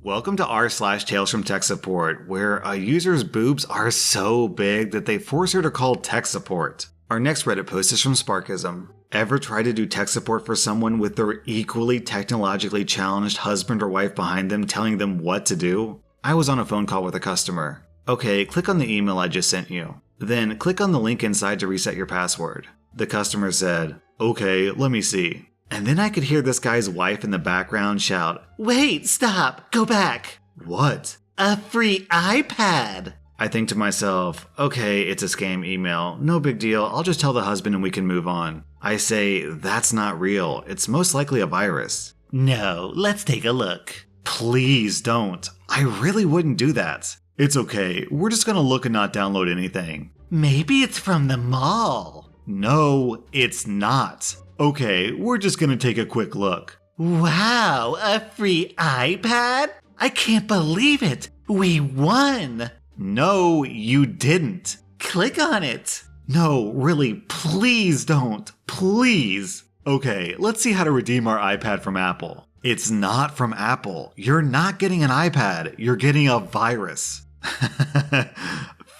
Welcome to r/Talesfromtechsupport, where a user's boobs are so big that they force her to call tech support. Our next Reddit post is from Sparkism. Ever try to do tech support for someone with their equally technologically challenged husband or wife behind them telling them what to do? I was on a phone call with a customer. Okay, click on the email I just sent you. Then click on the link inside to reset your password. The customer said, okay, let me see. And then I could hear this guy's wife in the background shout, "Wait, stop, go back." What? "A free iPad." I think to myself, okay, it's a scam email, no big deal, I'll just tell the husband and we can move on. I say, that's not real, it's most likely a virus. "No, let's take a look." Please don't. I really wouldn't do that. It's okay, we're just gonna look and not download anything. "Maybe it's from the mall." No, it's not. Okay, we're just gonna take a quick look. "Wow, a free iPad? I can't believe it! We won!" No, you didn't. "Click on it." No, really, please don't. Please. Okay, let's see how to redeem our iPad from Apple. It's not from Apple. You're not getting an iPad. You're getting a virus.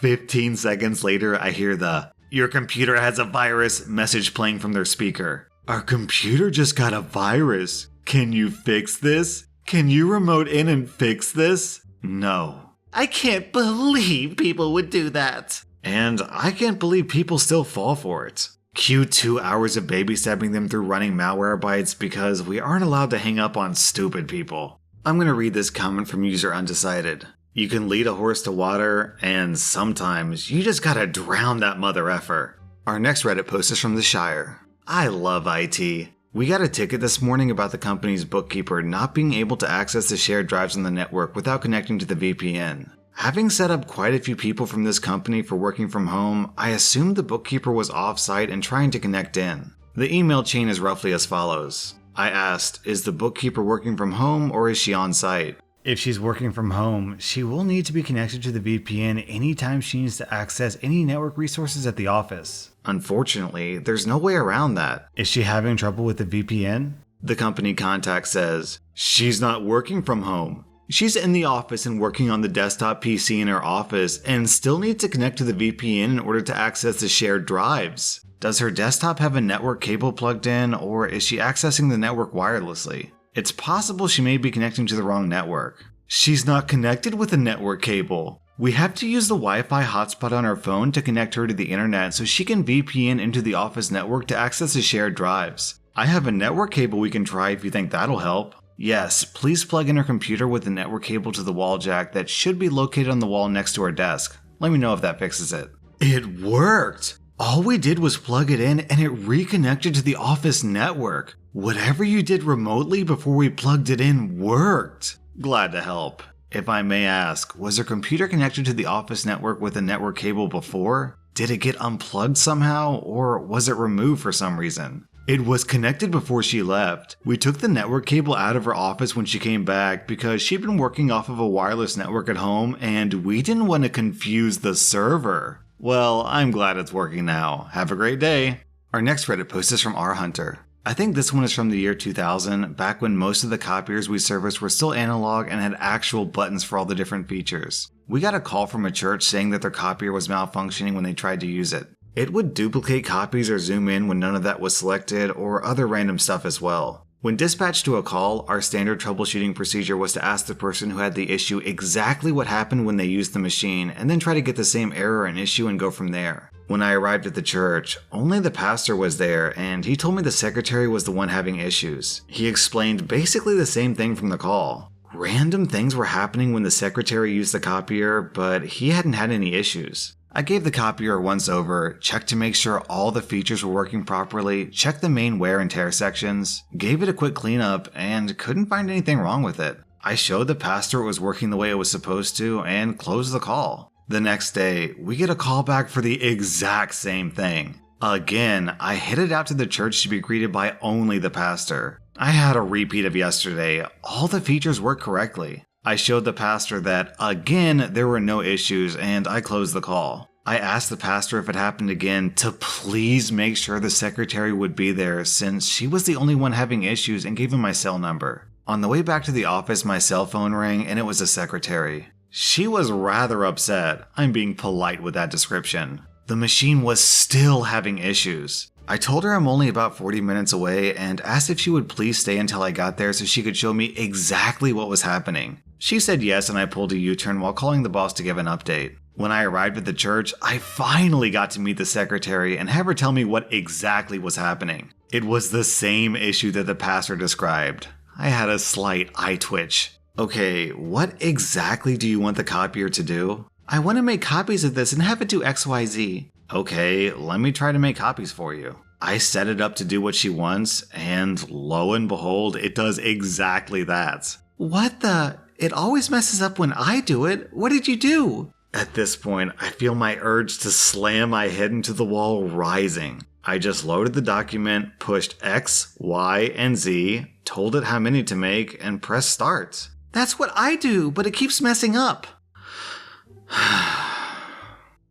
15 seconds later, I hear the "Your computer has a virus" message playing from their speaker. Our computer just got a virus. Can you fix this? Can you remote in and fix this? No. I can't believe people would do that. And I can't believe people still fall for it. Cue 2 hours of babystepping them through running malware bytes because we aren't allowed to hang up on stupid people. I'm gonna read this comment from user Undecided. You can lead a horse to water, and sometimes you just gotta drown that mother effer. Our next Reddit post is from the Shire. I love IT. We got a ticket this morning about the company's bookkeeper not being able to access the shared drives on the network without connecting to the VPN. Having set up quite a few people from this company for working from home, I assumed the bookkeeper was off-site and trying to connect in. The email chain is roughly as follows. I asked, is the bookkeeper working from home or is she on-site? If she's working from home, she will need to be connected to the VPN anytime she needs to access any network resources at the office. Unfortunately, there's no way around that. Is she having trouble with the VPN? The company contact says, she's not working from home. She's in the office and working on the desktop PC in her office and still needs to connect to the VPN in order to access the shared drives. Does her desktop have a network cable plugged in, or is she accessing the network wirelessly? It's possible she may be connecting to the wrong network. She's not connected with a network cable. We have to use the Wi-Fi hotspot on her phone to connect her to the internet so she can VPN into the office network to access the shared drives. I have a network cable we can try if you think that'll help. Yes, please plug in her computer with the network cable to the wall jack that should be located on the wall next to her desk. Let me know if that fixes it. It worked! All we did was plug it in and it reconnected to the office network. Whatever you did remotely before we plugged it in worked. Glad to help. If I may ask, was her computer connected to the office network with a network cable before? Did it get unplugged somehow, or was it removed for some reason? It was connected before she left. We took the network cable out of her office when she came back because she'd been working off of a wireless network at home and we didn't want to confuse the server. Well, I'm glad it's working now. Have a great day. Our next Reddit post is from rHunter. I think this one is from the year 2000, back when most of the copiers we serviced were still analog and had actual buttons for all the different features. We got a call from a church saying that their copier was malfunctioning when they tried to use it. It would duplicate copies or zoom in when none of that was selected, or other random stuff as well. When dispatched to a call, our standard troubleshooting procedure was to ask the person who had the issue exactly what happened when they used the machine, and then try to get the same error and issue and go from there. When I arrived at the church, only the pastor was there, and he told me the secretary was the one having issues. He explained basically the same thing from the call. Random things were happening when the secretary used the copier, but he hadn't had any issues. I gave the copier a once over, checked to make sure all the features were working properly, checked the main wear and tear sections, gave it a quick cleanup, and couldn't find anything wrong with it. I showed the pastor it was working the way it was supposed to, and closed the call. The next day, we get a call back for the exact same thing. Again, I headed out to the church to be greeted by only the pastor. I had a repeat of yesterday. All the features worked correctly. I showed the pastor that, again, there were no issues, and I closed the call. I asked the pastor if it happened again to please make sure the secretary would be there since she was the only one having issues and gave him my cell number. On the way back to the office, my cell phone rang and it was the secretary. She was rather upset. I'm being polite with that description. The machine was still having issues. I told her I'm only about 40 minutes away and asked if she would please stay until I got there so she could show me exactly what was happening. She said yes, and I pulled a U-turn while calling the boss to give an update. When I arrived at the church, I finally got to meet the secretary and have her tell me what exactly was happening. It was the same issue that the pastor described. I had a slight eye twitch. Okay, what exactly do you want the copier to do? I want to make copies of this and have it do XYZ. Okay, let me try to make copies for you. I set it up to do what she wants, and lo and behold, it does exactly that. What the? It always messes up when I do it. What did you do? At this point, I feel my urge to slam my head into the wall rising. I just loaded the document, pushed X, Y, and Z, told it how many to make, and pressed start. That's what I do, but it keeps messing up.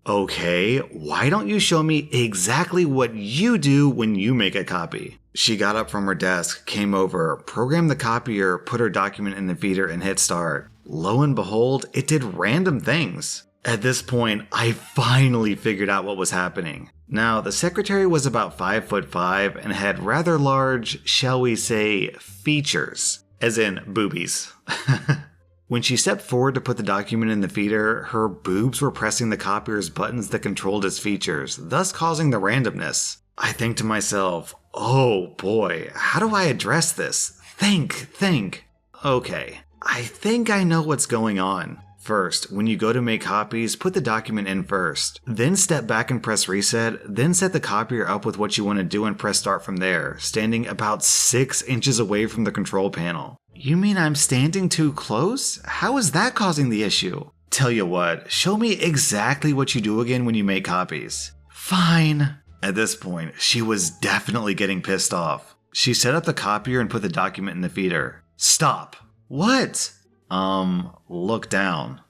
Okay, why don't you show me exactly what you do when you make a copy? She got up from her desk, came over, programmed the copier, put her document in the feeder, and hit start. Lo and behold, it did random things. At this point, I finally figured out what was happening. Now, the secretary was about 5'5" and had rather large, shall we say, features. As in, boobies. When she stepped forward to put the document in the feeder, her boobs were pressing the copier's buttons that controlled its features, thus causing the randomness. I think to myself, oh boy, how do I address this? Think. Okay, I think I know what's going on. First, when you go to make copies, put the document in first. Then step back and press reset, then set the copier up with what you want to do and press start from there, standing about 6 inches away from the control panel. You mean I'm standing too close? How is that causing the issue? Tell you what, show me exactly what you do again when you make copies. Fine. At this point, she was definitely getting pissed off. She set up the copier and put the document in the feeder. Stop. What? Look down.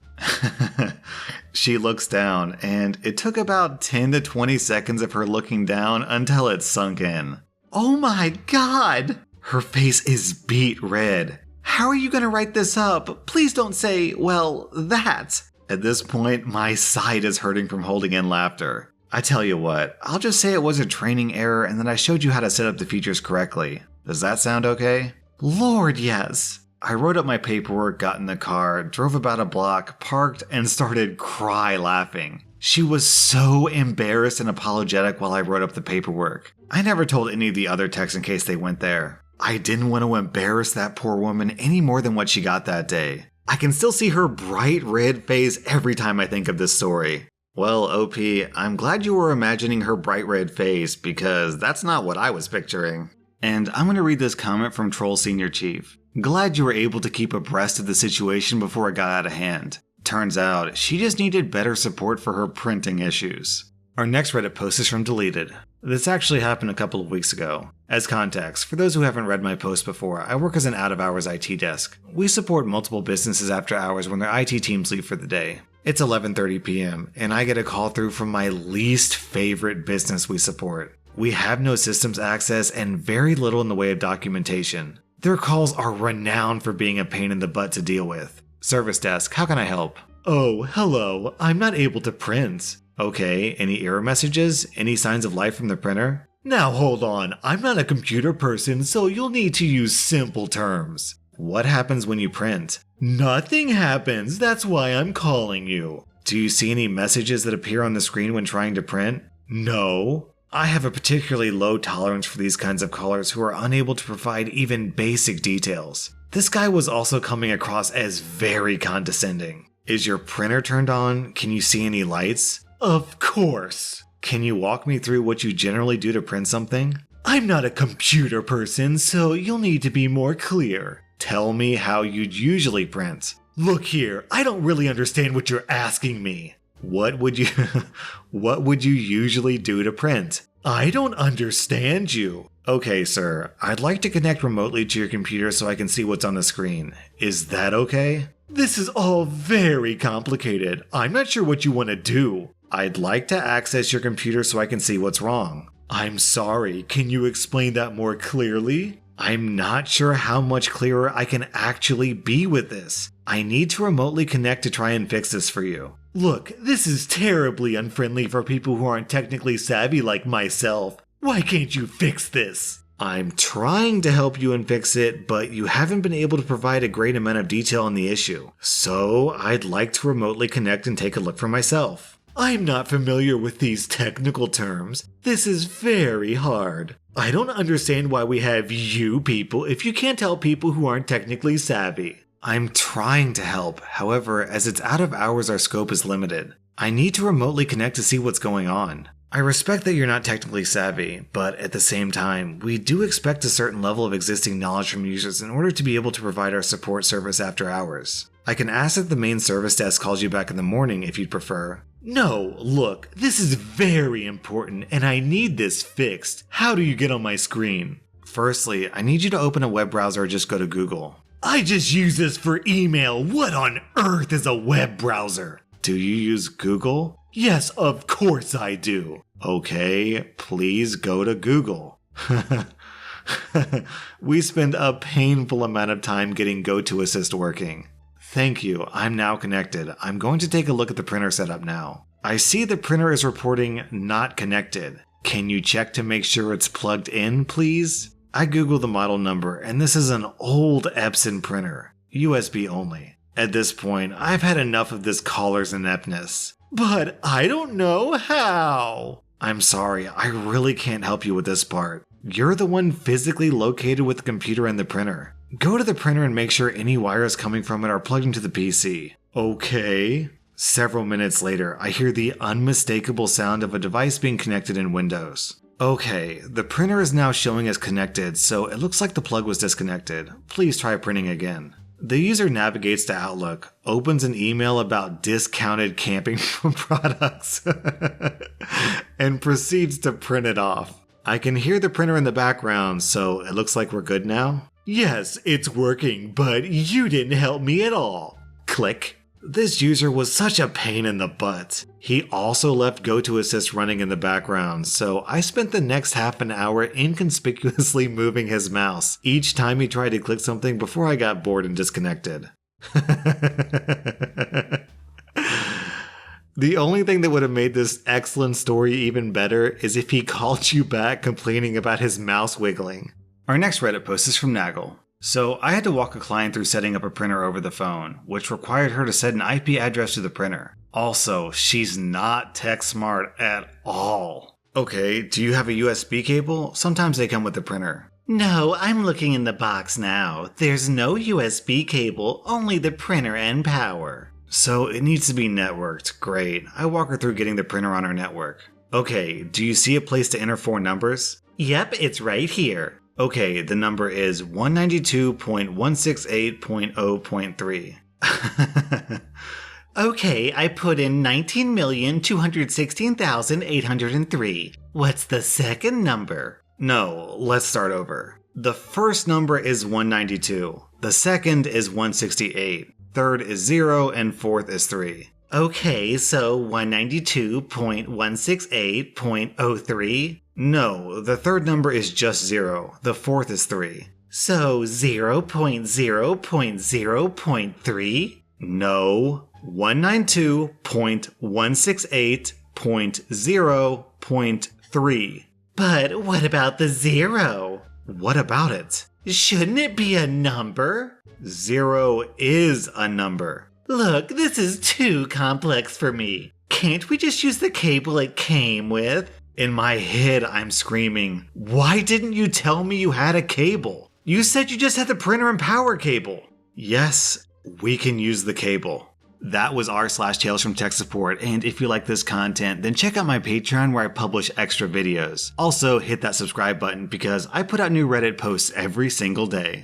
She looks down, and it took about 10 to 20 seconds of her looking down until it sunk in. Oh my god! Her face is beet red. How are you gonna write this up? Please don't say, well, that. At this point, my side is hurting from holding in laughter. I tell you what, I'll just say it was a training error and that I showed you how to set up the features correctly. Does that sound okay? Lord, yes. I wrote up my paperwork, got in the car, drove about a block, parked, and started cry laughing. She was so embarrassed and apologetic while I wrote up the paperwork. I never told any of the other techs in case they went there. I didn't want to embarrass that poor woman any more than what she got that day. I can still see her bright red face every time I think of this story. Well, OP, I'm glad you were imagining her bright red face because that's not what I was picturing. And I'm going to read this comment from Troll Senior Chief. Glad you were able to keep abreast of the situation before it got out of hand. Turns out, she just needed better support for her printing issues. Our next Reddit post is from Deleted. This actually happened a couple of weeks ago. As context, for those who haven't read my post before, I work as an out-of-hours IT desk. We support multiple businesses after hours when their IT teams leave for the day. It's 11:30 p.m., and I get a call through from my least favorite business we support. We have no systems access and very little in the way of documentation. Their calls are renowned for being a pain in the butt to deal with. Service desk, how can I help? Oh, hello, I'm not able to print. Okay, any error messages? Any signs of life from the printer? Now hold on, I'm not a computer person, so you'll need to use simple terms. What happens when you print? Nothing happens, that's why I'm calling you. Do you see any messages that appear on the screen when trying to print? No. I have a particularly low tolerance for these kinds of callers who are unable to provide even basic details. This guy was also coming across as very condescending. Is your printer turned on? Can you see any lights? Of course. Can you walk me through what you generally do to print something? I'm not a computer person, so you'll need to be more clear. Tell me how you'd usually print. Look here, I don't really understand what you're asking me. What would you usually do to print? I don't understand you. Okay, sir, I'd like to connect remotely to your computer so I can see what's on the screen. Is that okay? This is all very complicated. I'm not sure what you want to do. I'd like to access your computer so I can see what's wrong. I'm sorry, can you explain that more clearly? I'm not sure how much clearer I can actually be with this. I need to remotely connect to try and fix this for you. Look, this is terribly unfriendly for people who aren't technically savvy like myself. Why can't you fix this? I'm trying to help you and fix it, but you haven't been able to provide a great amount of detail on the issue. So I'd like to remotely connect and take a look for myself. I'm not familiar with these technical terms. This is very hard. I don't understand why we have you people if you can't help people who aren't technically savvy. I'm trying to help, however, as it's out of hours our scope is limited. I need to remotely connect to see what's going on. I respect that you're not technically savvy, but at the same time, we do expect a certain level of existing knowledge from users in order to be able to provide our support service after hours. I can ask that the main service desk calls you back in the morning if you'd prefer. No, look, this is very important and I need this fixed. How do you get on my screen? Firstly, I need you to open a web browser or just go to Google. I just use this for email. What on earth is a web browser? Do you use Google? Yes, of course I do. Okay, please go to Google. We spend a painful amount of time getting GoToAssist working. Thank you, I'm now connected. I'm going to take a look at the printer setup now. I see the printer is reporting not connected. Can you check to make sure it's plugged in, please? I googled the model number, and this is an old Epson printer, USB only. At this point, I've had enough of this caller's ineptness. But I don't know how. I'm sorry, I really can't help you with this part. You're the one physically located with the computer and the printer. Go to the printer and make sure any wires coming from it are plugged into the PC. Okay. Several minutes later, I hear the unmistakable sound of a device being connected in Windows. Okay, the printer is now showing as connected, so it looks like the plug was disconnected. Please try printing again. The user navigates to Outlook, opens an email about discounted camping products, and proceeds to print it off. I can hear the printer in the background, so it looks like we're good now. Yes, it's working, but you didn't help me at all. Click. This user was such a pain in the butt. He also left GoToAssist running in the background, so I spent the next half an hour inconspicuously moving his mouse each time he tried to click something before I got bored and disconnected. The only thing that would have made this excellent story even better is if he called you back complaining about his mouse wiggling. Our next Reddit post is from Nagel. So I had to walk a client through setting up a printer over the phone, which required her to set an IP address to the printer. Also, she's not tech smart at all. Okay, do you have a USB cable? Sometimes they come with the printer. No, I'm looking in the box now. There's no USB cable, only the printer and power. So it needs to be networked. Great. I walk her through getting the printer on our network. Okay, do you see a place to enter 4 numbers? Yep, it's right here. Okay, the number is 192.168.0.3. Okay, I put in 19,216,803. What's the second number? No, let's start over. The first number is 192. The second is 168. Third is 0, and fourth is 3. Okay, so 192.168.03? No, the third number is just 0. The fourth is 3. So 0.0.0.3? No, 192.168.0.3. But what about the 0? What about it? Shouldn't it be a number? 0 is a number. Look, this is too complex for me. Can't we just use the cable it came with? In my head, I'm screaming, why didn't you tell me you had a cable? You said you just had the printer and power cable. Yes, we can use the cable. That was r/Talesfromtechsupport, and if you like this content, then check out my Patreon where I publish extra videos. Also, hit that subscribe button because I put out new Reddit posts every single day.